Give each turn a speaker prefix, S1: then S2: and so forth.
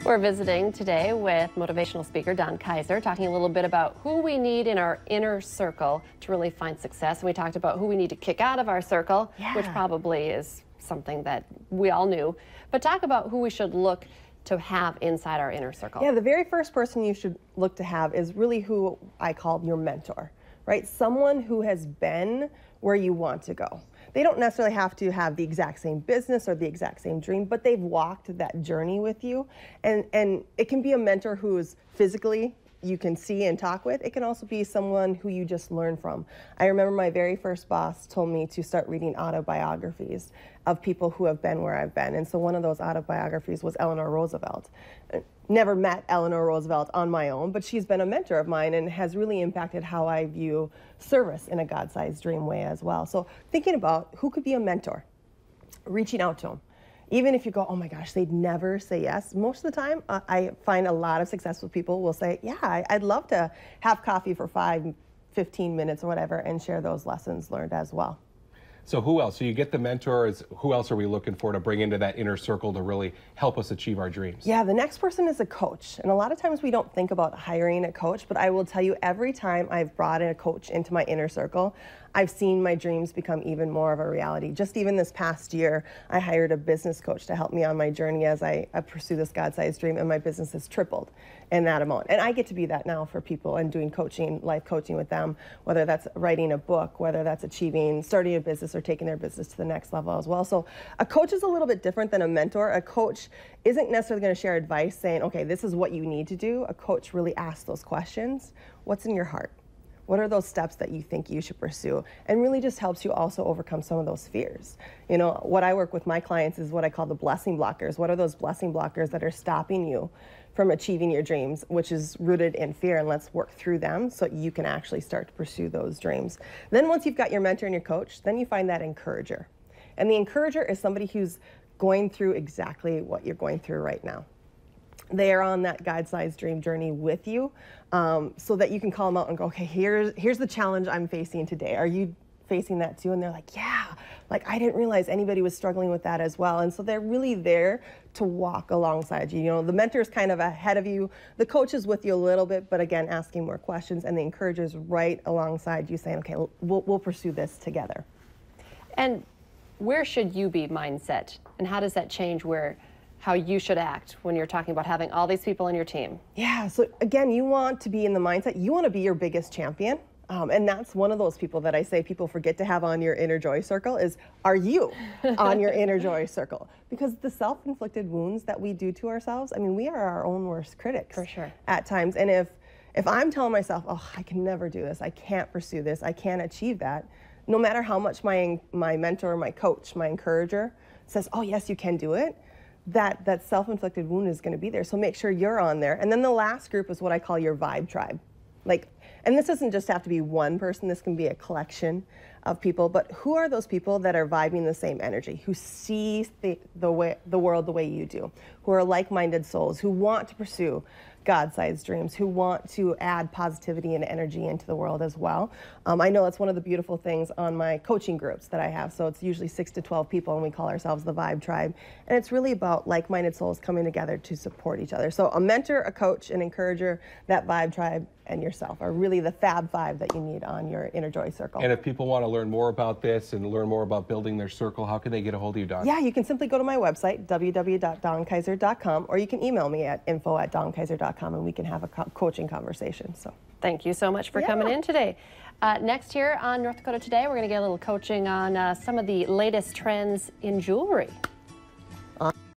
S1: We're visiting today with motivational speaker Don Kaiser, talking a little bit about who we need in our inner circle to really find success. And we talked about who we need to kick out of our circle, which probably is something that we all knew. But talk about who we should look to have inside our inner circle.
S2: Yeah, the very first person you should look to have is really who I call your mentor, right? Someone who has been where you want to go. They don't necessarily have to have the exact same business or the exact same dream, but they've walked that journey with you. And it can be a mentor who's physically you can see and talk with. It can also be someone who you just learn from. I remember my very first boss told me to start reading autobiographies of people who have been where I've been. And so one of those autobiographies was Eleanor Roosevelt. Never met Eleanor Roosevelt on my own, but she's been a mentor of mine and has really impacted how I view service in a God-sized dream way as well. So thinking about who could be a mentor, reaching out to them. Even if you go, oh my gosh, they'd never say yes. Most of the time, I find a lot of successful people will say, yeah, I'd love to have coffee for 15 minutes or whatever and share those lessons learned as well.
S3: So who else? So you get the mentors. Who else are we looking for to bring into that inner circle to really help us achieve our dreams?
S2: Yeah, the next person is a coach. And a lot of times we don't think about hiring a coach, but I will tell you every time I've brought in a coach into my inner circle, I've seen my dreams become even more of a reality. Just even this past year, I hired a business coach to help me on my journey as I pursue this God-sized dream, and my business has tripled in that amount. And I get to be that now for people and doing coaching, life coaching with them, whether that's writing a book, whether that's starting a business or taking their business to the next level as well. So a coach is a little bit different than a mentor. A coach isn't necessarily going to share advice saying, okay, this is what you need to do. A coach really asks those questions. What's in your heart? What are those steps that you think you should pursue? And really just helps you also overcome some of those fears. You know, what I work with my clients is what I call the blessing blockers. What are those blessing blockers that are stopping you from achieving your dreams, which is rooted in fear, and let's work through them so you can actually start to pursue those dreams. Then once you've got your mentor and your coach, then you find that encourager. And the encourager is somebody who's going through exactly what you're going through right now. They are on that God-sized dream journey with you, so that you can call them out and go, okay, here's the challenge I'm facing today. Are you facing that too? And they're like, yeah, like I didn't realize anybody was struggling with that as well. And so they're really there to walk alongside you. You know, the mentor is kind of ahead of you. The coach is with you a little bit, but again, asking more questions, and the encourager is right alongside you saying, okay, we'll pursue this together.
S1: And where should you be mindset? And how does that change how you should act when you're talking about having all these people on your team?
S2: Yeah, so again, you want to be in the mindset, you want to be your biggest champion. And that's one of those people that I say people forget to have on your inner joy circle is, are you on your inner joy circle? Because the self-inflicted wounds that we do to ourselves, I mean, we are our own worst critics.
S1: For sure.
S2: At times. And if I'm telling myself, oh, I can never do this, I can't pursue this, I can't achieve that, no matter how much my mentor, my coach, my encourager says, oh yes, you can do it, that self-inflicted wound is going to be there. So make sure you're on there. And then the last group is what I call your vibe tribe. And this doesn't just have to be one person, this can be a collection of people, but who are those people that are vibing the same energy, who see the world the way you do, who are like-minded souls, who want to pursue God-sized dreams, who want to add positivity and energy into the world as well. I know that's one of the beautiful things on my coaching groups that I have. So it's usually 6 to 12 people, and we call ourselves the Vibe Tribe. And it's really about like-minded souls coming together to support each other. So a mentor, a coach, an encourager, that Vibe Tribe, and yourself are really the Fab Five that you need on your inner joy circle.
S3: And if people want to learn more about this and learn more about building their circle, how can they get a hold of you, Don?
S2: Yeah, you can simply go to my website, www.donkaiser.com, or you can email me at info@donkaiser.com, and we can have a coaching conversation. So
S1: thank you so much for coming in today. Next here on North Dakota Today, we're going to get a little coaching on some of the latest trends in jewelry.